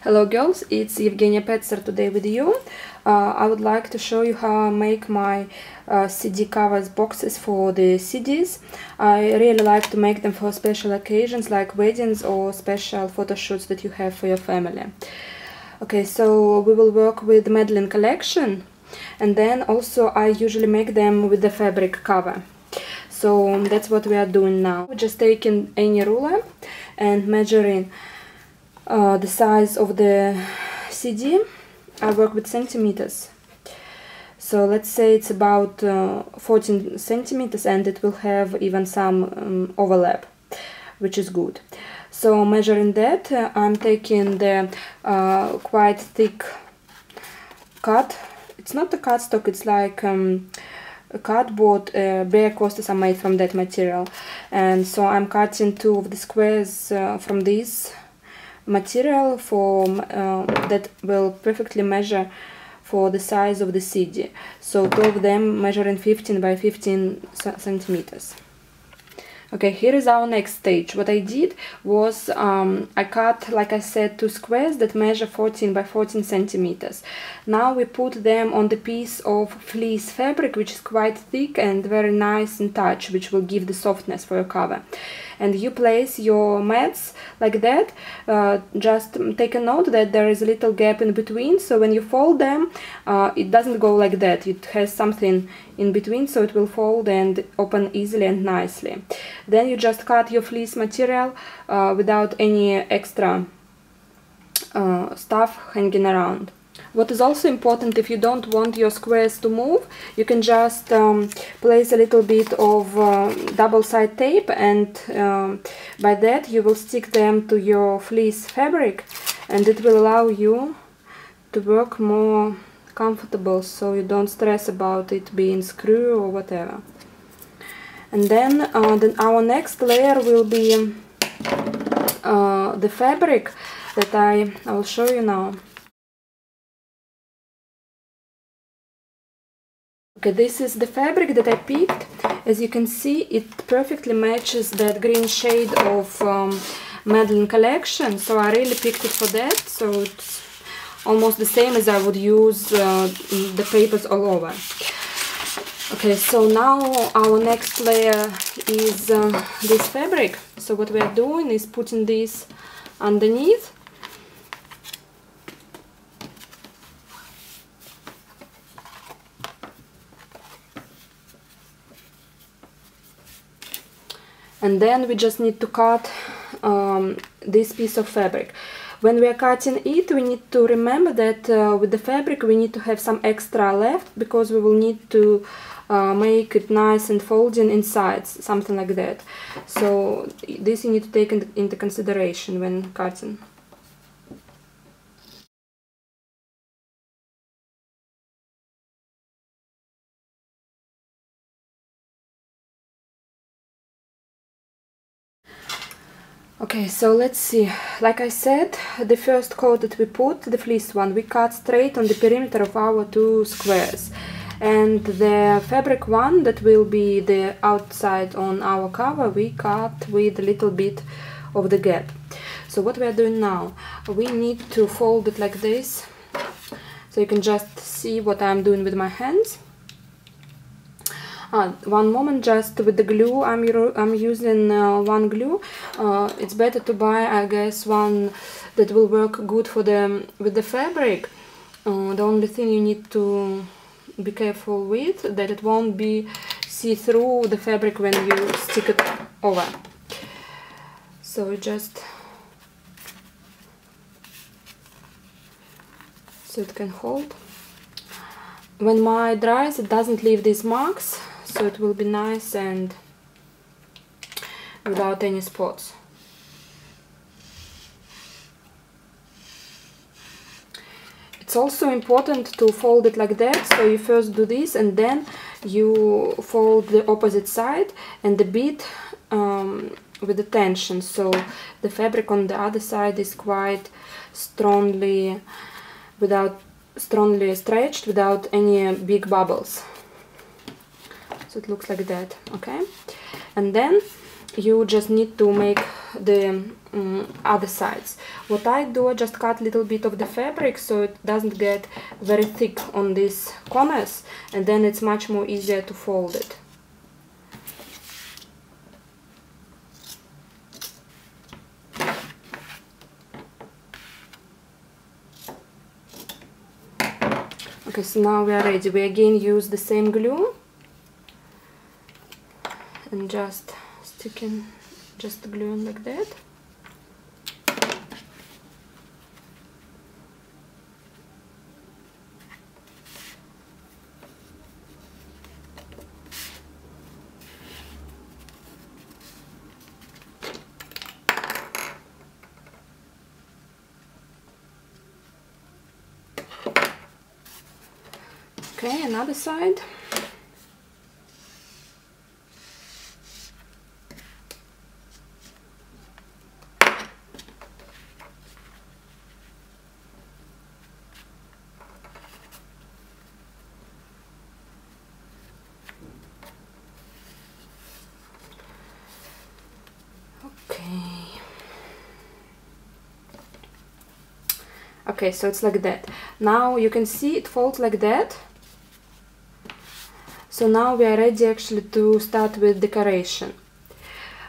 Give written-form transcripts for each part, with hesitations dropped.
Hello girls, it's Evgenia Petzer today with you. I would like to show you how I make my CD covers boxes for the CDs. I really like to make them for special occasions like weddings or special photo shoots that you have for your family. Okay, so we will work with the Madeleine collection, and then also I usually make them with the fabric cover. So that's what we are doing now. We're just taking any ruler and measuring the size of the CD. I work with centimeters, so let's say it's about 14 centimeters, and it will have even some overlap, which is good. So measuring that, I'm taking the quite thick cut. It's not a cardstock, it's like a cardboard. Bare coasters are made from that material, and so I'm cutting 2 of the squares from this material for that will perfectly measure for the size of the CD. So 2 of them measuring 15 by 15 centimeters. Okay, here is our next stage. What I did was I cut, like I said, 2 squares that measure 14 by 14 centimeters. Now we put them on the piece of fleece fabric, which is quite thick and very nice in touch, which will give the softness for your cover. And you place your mats like that. Just take a note that there is a little gap in between, so when you fold them, it doesn't go like that. It has something in between, so it will fold and open easily and nicely. Then you just cut your fleece material without any extra stuff hanging around. What is also important, if you don't want your squares to move, you can just place a little bit of double-side tape, and by that you will stick them to your fleece fabric, and it will allow you to work more comfortable, so you don't stress about it being screw or whatever. And then our next layer will be the fabric that I will show you now. Okay, this is the fabric that I picked. As you can see, it perfectly matches that green shade of Madeleine collection, so I really picked it for that. So it's almost the same as I would use the papers all over. Okay, so now our next layer is this fabric. So what we are doing is putting this underneath. And then we just need to cut this piece of fabric. When we are cutting it, we need to remember that with the fabric we need to have some extra left, because we will need to make it nice and folding inside, something like that. So this you need to take into consideration when cutting. Okay, so let's see. Like I said, the first coat that we put, the fleece one, we cut straight on the perimeter of our 2 squares. And the fabric one, that will be the outside on our cover, we cut with a little bit of the gap. So what we are doing now, we need to fold it like this. So you can just see what I'm doing with my hands. One moment, just with the glue, I'm using one glue. It's better to buy, I guess, one that will work good for with the fabric. The only thing you need to be careful with, that it won't be see through the fabric when you stick it over. So you just so it can hold. When mine dries, it doesn't leave these marks, so it will be nice and without any spots. It's also important to fold it like that, so you first do this and then you fold the opposite side and the bit with the tension, so the fabric on the other side is quite strongly stretched without any big bubbles. So it looks like that, okay? And then you just need to make the other sides. What I do, I just cut a little bit of the fabric so it doesn't get very thick on these corners, and then it's much more easier to fold it. Okay, so now we are ready. We again use the same glue and just gluing like that. Okay, another side. Okay, so it's like that. Now you can see it folds like that. So now we are ready actually to start with decoration.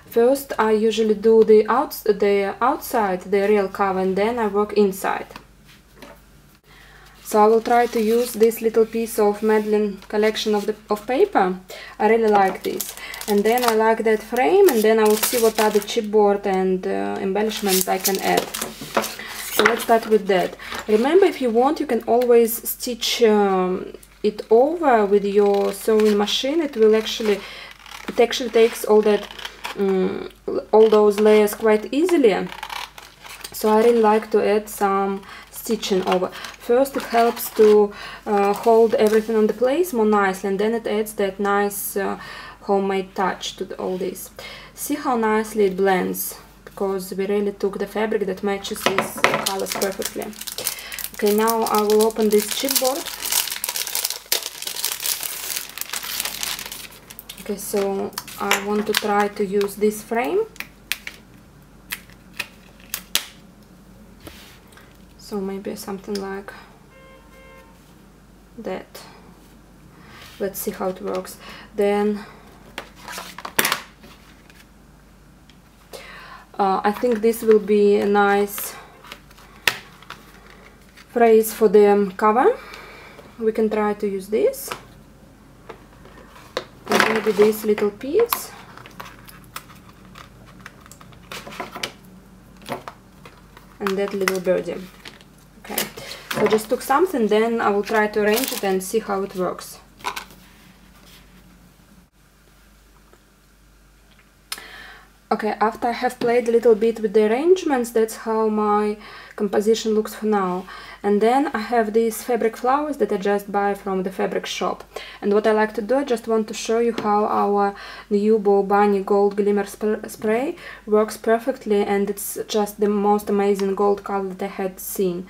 First I usually do the outside, the real cover, and then I work inside. So I will try to use this little piece of Madeleine collection of paper. I really like this. And then I like that frame, and then I will see what other chipboard and embellishments I can add. So let's start with that. Remember, if you want, you can always stitch it over with your sewing machine. It actually takes all those layers quite easily. So I really like to add some stitching over. First it helps to hold everything on the place more nicely, and then it adds that nice homemade touch to all this. See how nicely it blends, because we really took the fabric that matches these colors perfectly. Okay, now I will open this chipboard. Okay, so I want to try to use this frame. So maybe something like that. Let's see how it works. Then I think this will be a nice phrase for the cover. We can try to use this. And maybe this little piece. And that little birdie. Okay, so I just took something, then I will try to arrange it and see how it works. Okay, after I have played a little bit with the arrangements, that's how my composition looks for now. And then I have these fabric flowers that I just buy from the fabric shop. And what I like to do, I just want to show you how our new BoBunny Gold Glimmer Spray works perfectly, and it's just the most amazing gold color that I had seen.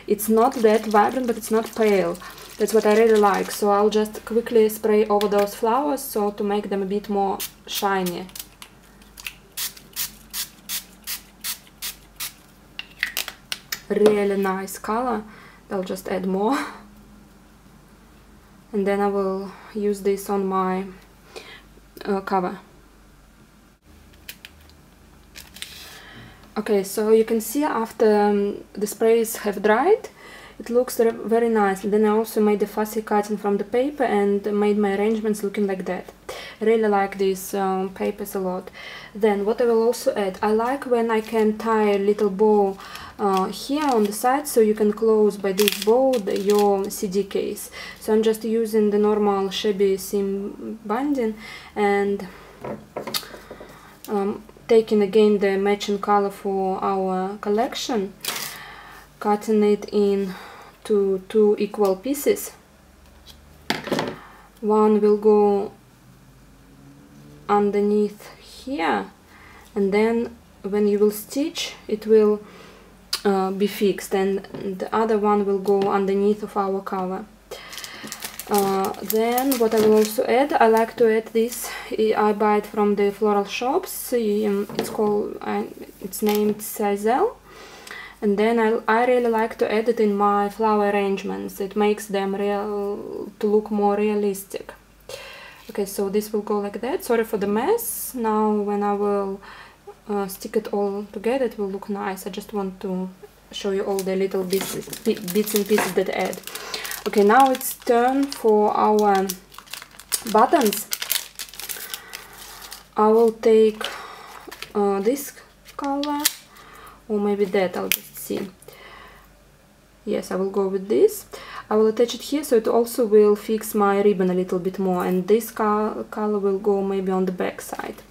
It's not that vibrant, but it's not pale. That's what I really like. So I'll just quickly spray over those flowers so to make them a bit more shiny. Really nice color. I'll just add more, and then I will use this on my cover. Okay, so you can see after the sprays have dried, it looks very nice. Then I also made a fussy cutting from the paper and made my arrangements looking like that. I really like these papers a lot. Then what I will also add, I like when I can tie a little bow here on the side, so you can close by this bow your CD case. So I'm just using the normal shabby seam binding and taking again the matching color for our collection, cutting it into 2 equal pieces. One will go underneath here, and then when you will stitch it will be fixed, and the other one will go underneath of our cover. Then what I will also add, I like to add this. I buy it from the floral shops. It's called, it's named Sizel. And then I really like to add it in my flower arrangements. It makes them to look more realistic. Okay, so this will go like that. Sorry for the mess. Now when I will stick it all together, it will look nice. I just want to show you all the little bits and pieces that I add. Okay, now it's turn for our buttons. I will take this color, or maybe that, I'll just see. Yes, I will go with this. I will attach it here, so it also will fix my ribbon a little bit more, and this color will go maybe on the back side.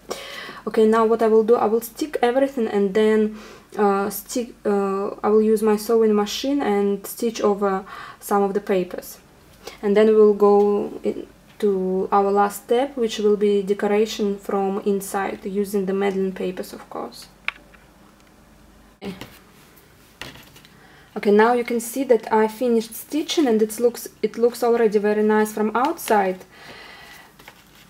Okay, now what I will do, I will stick everything, and then I will use my sewing machine and stitch over some of the papers. And then we will go to our last step, which will be decoration from inside, using the Madeleine papers, of course. Okay, now you can see that I finished stitching, and it looks already very nice from outside.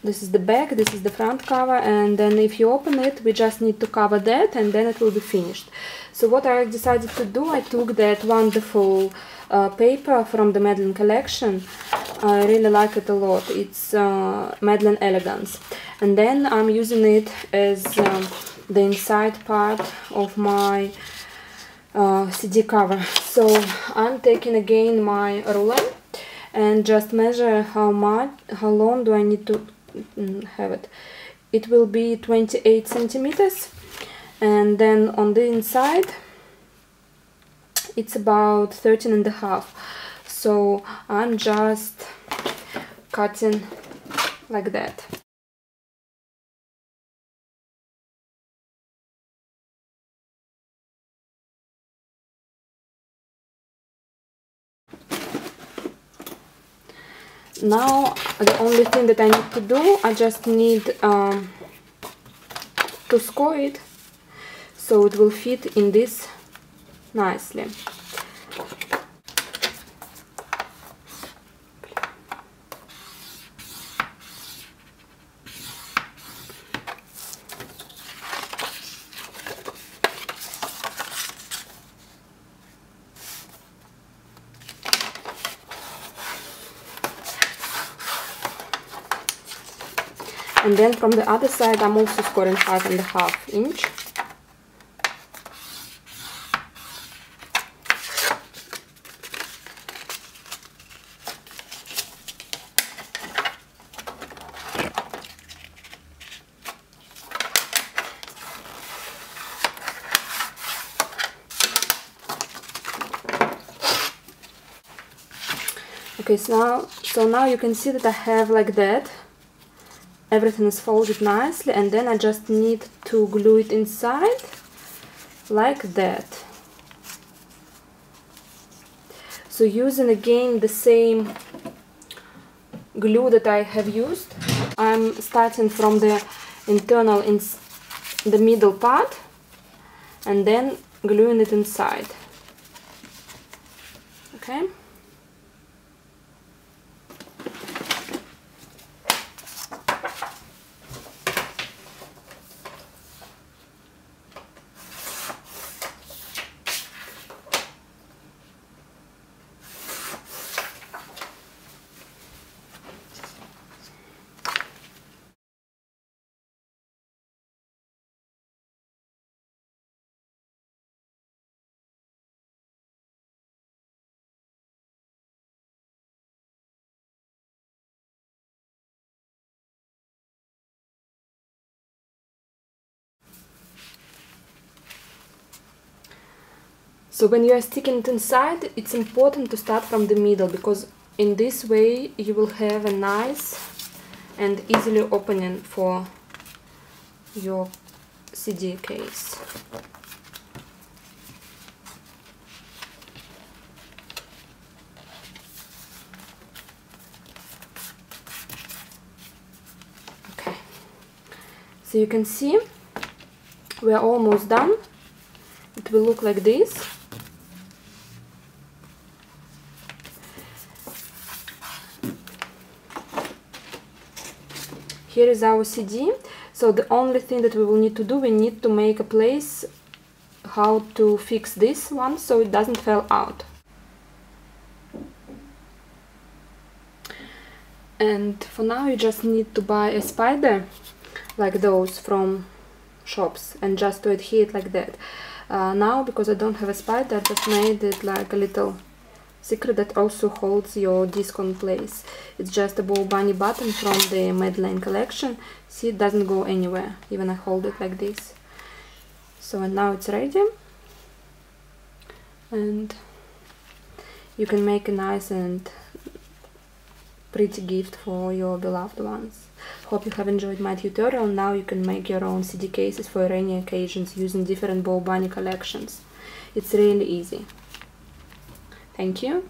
This is the back, this is the front cover, and then if you open it, we just need to cover that, and then it will be finished. So what I decided to do, I took that wonderful paper from the Madeleine collection. I really like it a lot. It's Madeleine Elegance. And then I'm using it as the inside part of my CD cover. So I'm taking again my ruler and just measure how long do I need to have it. It will be 28 centimeters, and then on the inside it's about 13 and a half. So I'm just cutting like that. Now the only thing that I need to do, I just need to score it so it will fit in this nicely. And then from the other side I'm also scoring 5.5 inch. Okay, so now you can see that I have like that. Everything is folded nicely, and then I just need to glue it inside like that. So using again the same glue that I have used, I'm starting from the internal in the middle part and then gluing it inside. Okay. So when you are sticking it inside, it's important to start from the middle, because in this way you will have a nice and easily opening for your CD case. Okay, so you can see we are almost done. It will look like this. here is our CD. So the only thing that we will need to do, we need to make a place how to fix this one so it doesn't fall out. And for now you just need to buy a spider like those from shops and just to adhere it like that. Now, because I don't have a spider, I just made it like a little secret that also holds your disc on place. It's just a BoBunny button from the Madeleine collection. See, it doesn't go anywhere, even I hold it like this. So, and now it's ready. And you can make a nice and pretty gift for your beloved ones. Hope you have enjoyed my tutorial. Now you can make your own CD cases for rainy occasions using different BoBunny collections. It's really easy. Thank you.